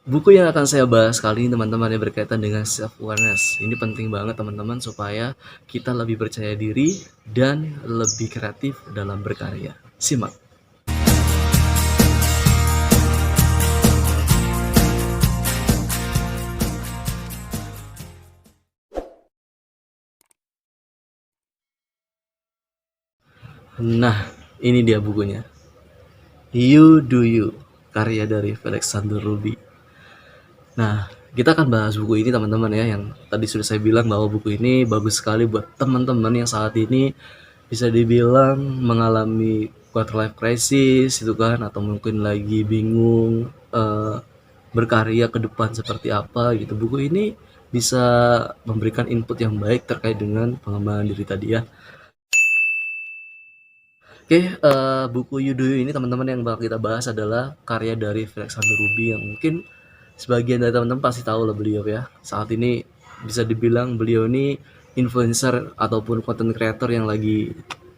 Buku yang akan saya bahas kali ini teman-teman ya berkaitan dengan self awareness. Ini penting banget teman-teman supaya kita lebih percaya diri dan lebih kreatif dalam berkarya. Simak. Nah, ini dia bukunya. You Do You, karya dari Alexander Ruby. Nah, kita akan bahas buku ini teman-teman ya, yang tadi sudah saya bilang bahwa buku ini bagus sekali buat teman-teman yang saat ini bisa dibilang mengalami quarter life crisis itu kan, atau mungkin lagi bingung berkarya ke depan seperti apa gitu. Buku ini bisa memberikan input yang baik terkait dengan pengembangan diri tadi ya. Oke, buku You Do You ini teman-teman yang bakal kita bahas adalah karya dari Alexander Ruby yang mungkin sebagian dari teman-teman pasti tahu lah beliau ya. Saat ini bisa dibilang beliau ini influencer ataupun content creator yang lagi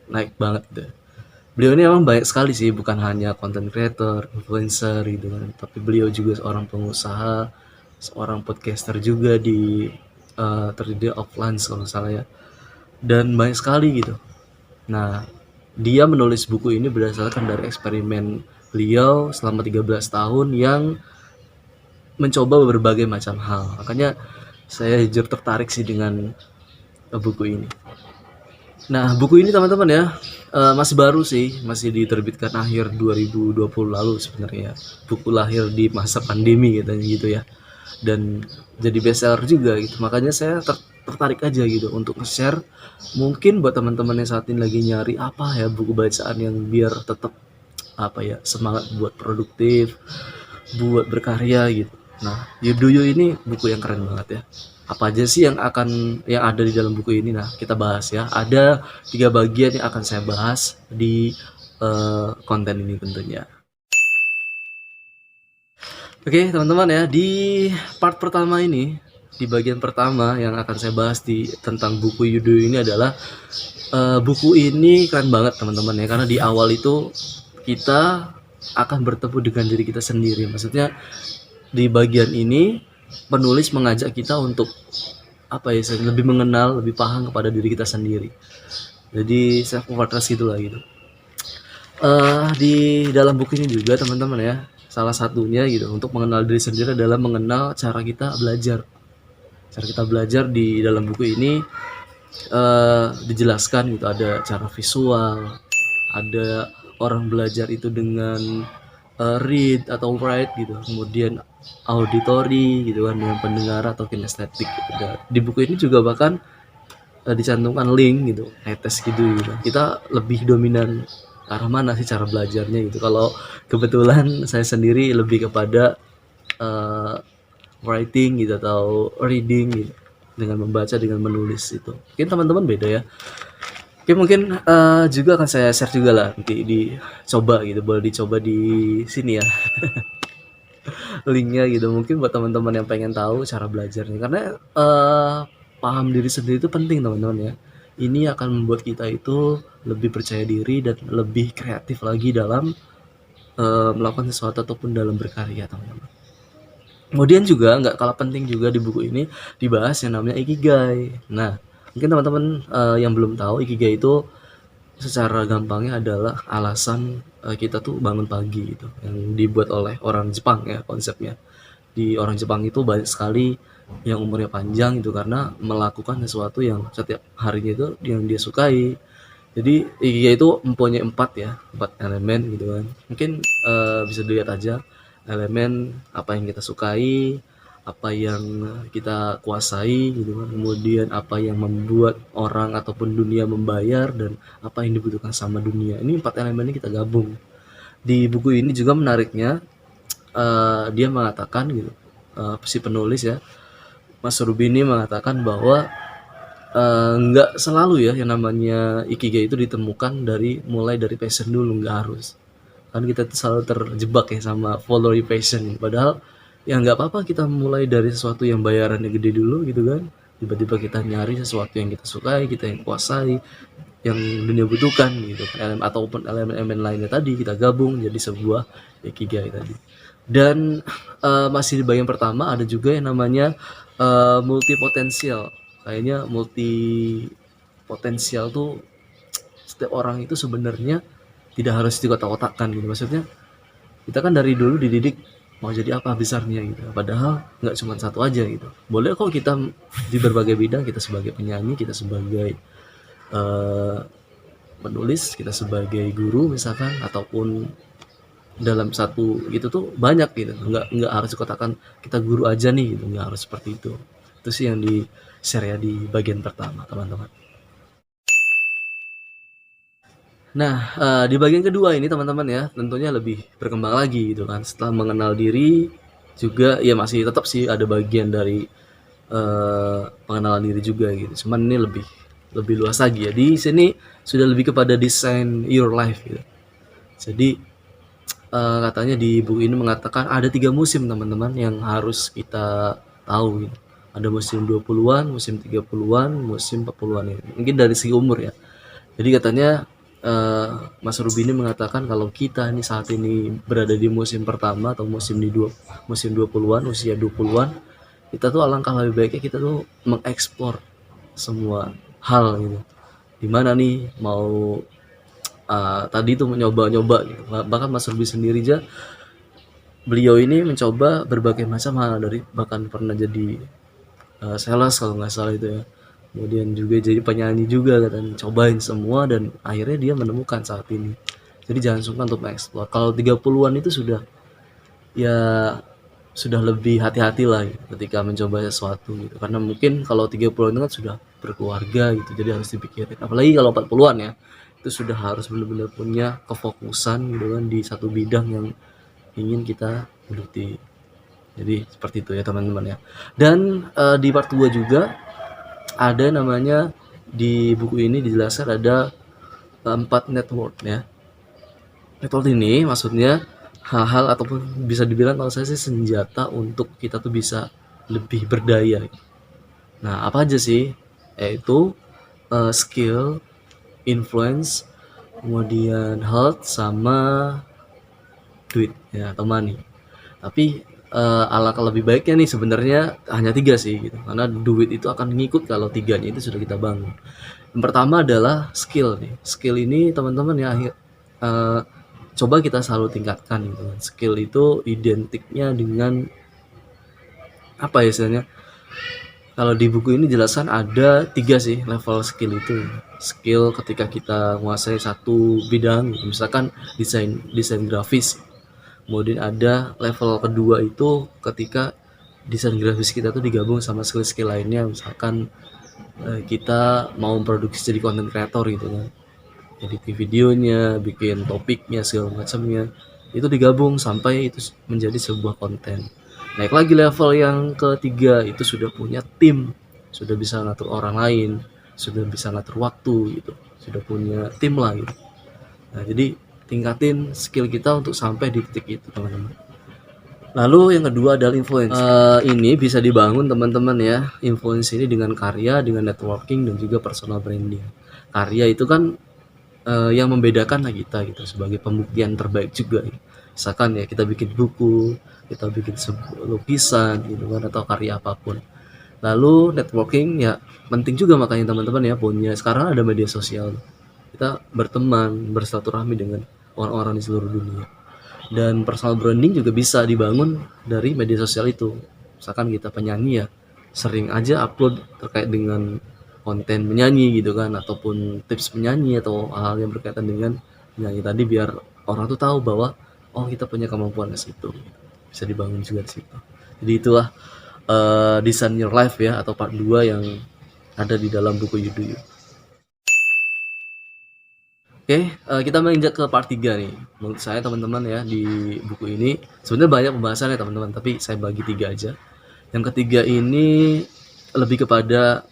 naik banget gitu. Beliau ini memang banyak sekali sih, bukan hanya content creator, influencer gitu kan, tapi beliau juga seorang pengusaha, seorang podcaster juga di terdiri offline kalau nggak salah ya, dan banyak sekali gitu. Nah, dia menulis buku ini berdasarkan dari eksperimen beliau selama 13 tahun yang mencoba berbagai macam hal. Makanya saya jujur tertarik sih dengan buku ini. Nah, buku ini teman-teman ya, masih baru sih, masih diterbitkan akhir 2020 lalu sebenarnya. Buku lahir di masa pandemi katanya gitu ya. Dan jadi bestseller juga gitu. Makanya saya tertarik aja gitu untuk nge-share. Mungkin buat teman-teman yang saat ini lagi nyari apa ya buku bacaan yang biar tetap apa ya semangat buat produktif, buat berkarya gitu. Nah, You Do You ini buku yang keren banget ya. Apa aja sih yang ada di dalam buku ini? Nah, kita bahas ya. Ada 3 bagian yang akan saya bahas di konten ini tentunya. Oke, teman-teman ya, di part pertama ini, di bagian pertama yang akan saya bahas tentang buku You Do You ini adalah buku ini keren banget teman-teman ya, karena di awal itu kita akan bertemu dengan diri kita sendiri. Maksudnya di bagian ini penulis mengajak kita untuk apa ya, lebih mengenal, lebih paham kepada diri kita sendiri. Jadi self awareness gitulah gitu. Di dalam buku ini juga teman-teman ya, salah satunya gitu untuk mengenal diri sendiri adalah mengenal cara kita belajar. Cara kita belajar di dalam buku ini dijelaskan gitu, ada cara visual, ada orang belajar itu dengan read atau write gitu, kemudian auditory gitu kan dengan pendengar atau kinestetik gitu. Di buku ini juga bahkan dicantumkan link gitu, tes gitu. Kita lebih dominan arah mana sih cara belajarnya gitu. Kalau kebetulan saya sendiri lebih kepada uh, writing gitu atau reading gitu, dengan membaca dengan menulis itu. Mungkin teman-teman beda ya. Oke, mungkin juga akan saya share juga lah nanti dicoba gitu, boleh dicoba di sini ya linknya gitu. Mungkin buat teman-teman yang pengen tahu cara belajarnya, karena paham diri sendiri itu penting teman-teman ya. Ini akan membuat kita itu lebih percaya diri dan lebih kreatif lagi dalam melakukan sesuatu ataupun dalam berkarya teman-teman. Kemudian juga nggak kalah penting juga di buku ini dibahas yang namanya ikigai. Nah, mungkin teman-teman yang belum tahu, ikigai itu secara gampangnya adalah alasan kita tuh bangun pagi gitu, yang dibuat oleh orang Jepang ya konsepnya. Di orang Jepang itu banyak sekali yang umurnya panjang itu karena melakukan sesuatu yang setiap harinya itu yang dia sukai. Jadi ikigai itu mempunyai 4 ya, 4 elemen gitu kan. Mungkin bisa dilihat aja elemen apa yang kita sukai, apa yang kita kuasai gitu kan. Kemudian apa yang membuat orang ataupun dunia membayar dan apa yang dibutuhkan sama dunia. Ini 4 elemen ini kita gabung. Di buku ini juga menariknya dia mengatakan gitu, si penulis ya, Mas Rubini mengatakan bahwa nggak selalu ya yang namanya ikigai itu ditemukan mulai dari passion dulu, nggak harus. Kan kita tuh selalu terjebak ya sama follow your passion. Padahal ya nggak apa-apa kita mulai dari sesuatu yang bayarannya gede dulu gitu kan. Tiba-tiba kita nyari sesuatu yang kita sukai, kita yang kuasai, yang dunia butuhkan gitu kan. Ataupun elemen-elemen lainnya tadi kita gabung jadi sebuah ikigai tadi. Dan masih di bagian pertama ada juga yang namanya multipotensial. Kayaknya multipotensial tuh setiap orang itu sebenarnya tidak harus dikotak-kotakkan gitu. Maksudnya kita kan dari dulu dididik mau jadi apa besarnya gitu. Padahal nggak cuma satu aja gitu. Boleh kok kita di berbagai bidang, kita sebagai penyanyi, kita sebagai eh, penulis, kita sebagai guru misalkan, ataupun dalam satu gitu tuh banyak gitu, nggak harus dikotakan kita guru aja nih gitu, nggak harus seperti itu sih yang di share ya di bagian pertama teman-teman. Nah, di bagian kedua ini teman-teman ya tentunya lebih berkembang lagi gitu kan, setelah mengenal diri juga ya masih tetap sih ada bagian dari pengenalan diri juga gitu, cuman ini lebih lebih luas lagi ya, di sini sudah lebih kepada design your life gitu. Jadi katanya di buku ini mengatakan ada 3 musim teman-teman yang harus kita tahu gitu. Ada musim 20-an, musim 30-an, musim 40-an ya. Mungkin dari segi umur ya. Jadi katanya eh, Mas Ruby ini mengatakan kalau kita ini saat ini berada di musim pertama atau musim 20-an, usia 20-an, kita tuh alangkah lebih baiknya kita tuh mengeksplor semua hal gitu. Dimana nih mau tadi tuh nyoba-nyoba gitu. Bahkan Mas Ruby sendiri aja beliau ini mencoba berbagai macam hal dari bahkan pernah jadi sales kalau nggak salah itu ya, kemudian juga jadi penyanyi juga dan cobain semua dan akhirnya dia menemukan saat ini. Jadi jangan sungkan untuk mengeksplor. Kalau 30-an itu sudah ya sudah lebih hati-hati lah gitu, ketika mencoba sesuatu gitu, karena mungkin kalau 30-an itu kan sudah berkeluarga gitu, jadi harus dipikirin, apalagi kalau 40-an ya itu sudah harus benar-benar punya kefokusan gitu kan di satu bidang yang ingin kita geluti. Jadi seperti itu ya teman-teman ya. Dan di part 2 juga ada namanya, di buku ini dijelaskan ada 4 network ya. Network ini maksudnya hal-hal ataupun bisa dibilang kalau saya sih senjata untuk kita tuh bisa lebih berdaya. Nah, apa aja sih? Yaitu skill, influence, kemudian health sama duit ya atau money. Tapi alangkah lebih baiknya nih sebenarnya hanya 3 sih gitu. Karena duit itu akan ngikut kalau tiganya itu sudah kita bangun. Yang pertama adalah skill nih. Skill ini teman-teman ya eh, coba kita selalu tingkatkan gitu kan. Skill itu identiknya dengan apa ya istilahnya? Kalau di buku ini jelaskan ada 3 sih level skill itu. Skill ketika kita menguasai satu bidang, gitu. Misalkan desain desain grafis. Kemudian ada level kedua itu ketika desain grafis kita tuh digabung sama skill-skill lainnya, misalkan kita mau memproduksi jadi content creator gitu kan, editing videonya, bikin topiknya segala macamnya, itu digabung sampai itu menjadi sebuah konten. Naik lagi level yang ketiga itu sudah punya tim, sudah bisa ngatur orang lain, sudah bisa ngatur waktu gitu, sudah punya tim lah gitu. Nah jadi tingkatin skill kita untuk sampai di titik itu teman-teman. Lalu yang kedua adalah influence. Ini bisa dibangun teman-teman ya. Influence ini dengan karya, dengan networking dan juga personal branding. Karya itu kan yang membedakan lah kita gitu sebagai pembuktian terbaik juga. Ya. Misalkan ya kita bikin buku, kita bikin sebuah lukisan gitu kan atau karya apapun. Lalu networking ya penting juga, makanya teman-teman ya punya sekarang ada media sosial. Kita berteman, bersilaturahmi dengan orang-orang di seluruh dunia. Dan personal branding juga bisa dibangun dari media sosial itu. Misalkan kita penyanyi ya, sering aja upload terkait dengan konten menyanyi gitu kan, ataupun tips menyanyi atau hal yang berkaitan dengan menyanyi tadi, biar orang tuh tahu bahwa oh kita punya kemampuan di situ. Bisa dibangun juga di situ. Jadi itulah Design Your Life ya, atau part 2 yang ada di dalam buku Yuduyu. Oke, kita menginjak ke part 3 nih. Menurut saya teman-teman ya di buku ini sebenarnya banyak pembahasannya teman-teman, tapi saya bagi 3 aja. Yang ketiga ini lebih kepada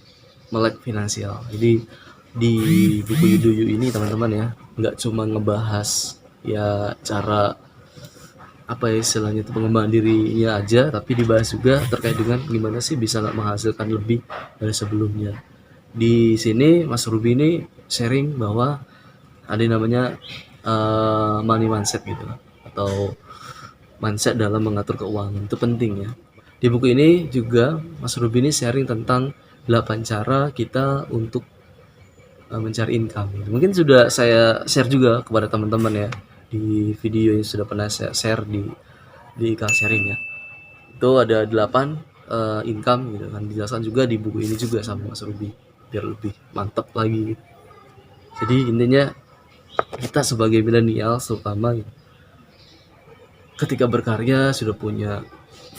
melek finansial. Jadi di buku Yuduyu ini teman-teman ya, nggak cuma ngebahas ya cara apa ya istilahnya itu pengembangan dirinya aja, tapi dibahas juga terkait dengan gimana sih bisa menghasilkan lebih dari sebelumnya. Di sini Mas Ruby ini sharing bahwa ada yang namanya money mindset gitu atau mindset dalam mengatur keuangan. Itu penting ya. Di buku ini juga Mas Ruby ini sharing tentang 8 cara kita untuk mencari income. Mungkin sudah saya share juga kepada teman-teman ya di video yang sudah pernah saya share di Ika sharing ya. Itu ada 8 income gitu kan, dijelaskan juga di buku ini juga sama Mas Ruby biar lebih mantap lagi. Jadi intinya kita sebagai milenial terutama ketika berkarya sudah punya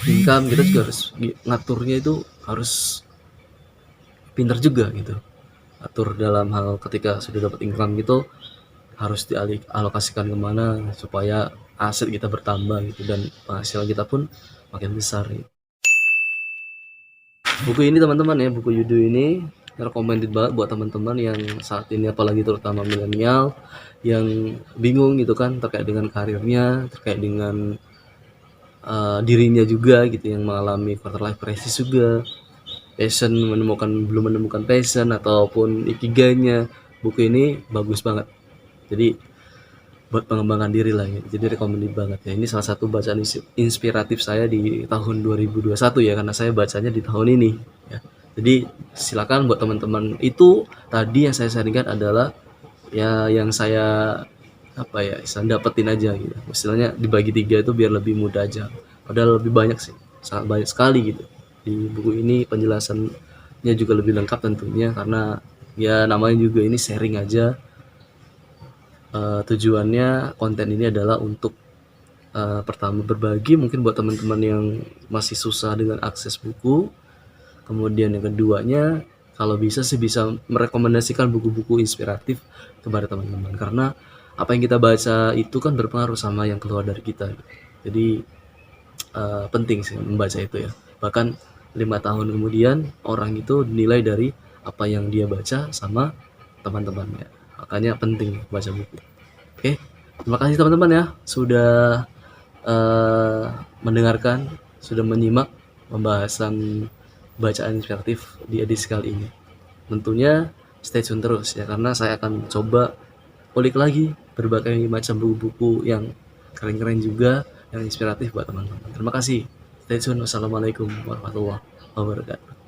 income, kita juga harus ngaturnya itu harus pintar juga gitu. Atur dalam hal ketika sudah dapat income gitu harus dialokasikan kemana supaya aset kita bertambah gitu dan penghasilan kita pun makin besar gitu. Buku ini teman-teman ya, buku Yudu ini recommended banget buat teman-teman yang saat ini apalagi terutama milenial yang bingung gitu kan terkait dengan karirnya, terkait dengan dirinya juga gitu yang mengalami quarter life crisis juga, belum menemukan passion ataupun ikigainya. Buku ini bagus banget. Jadi buat pengembangan diri lah ya. Jadi recommended banget ya. Ini salah satu bacaan inspiratif saya di tahun 2021 ya karena saya bacanya di tahun ini ya. Jadi silakan buat teman-teman, itu tadi yang saya sharingkan adalah ya yang saya dapetin aja gitu. Istilahnya dibagi 3 itu biar lebih mudah aja. Padahal lebih banyak sih, sangat banyak sekali gitu. Di buku ini penjelasannya juga lebih lengkap tentunya karena ya namanya juga ini sharing aja. Tujuannya konten ini adalah untuk pertama berbagi mungkin buat teman-teman yang masih susah dengan akses buku. Kemudian yang keduanya kalau bisa sih bisa merekomendasikan buku-buku inspiratif kepada teman-teman karena apa yang kita baca itu kan berpengaruh sama yang keluar dari kita. Jadi penting sih membaca itu ya. Bahkan 5 tahun kemudian orang itu dinilai dari apa yang dia baca sama teman-temannya. Makanya penting baca buku. Oke, terima kasih teman-teman ya sudah mendengarkan, sudah menyimak pembahasan bacaan inspiratif di edisi kali ini. Tentunya stay tune terus ya karena saya akan coba ulik lagi berbagai macam buku-buku yang keren-keren juga yang inspiratif buat teman-teman. Terima kasih. Stay tune. Wassalamualaikum warahmatullahi wabarakatuh.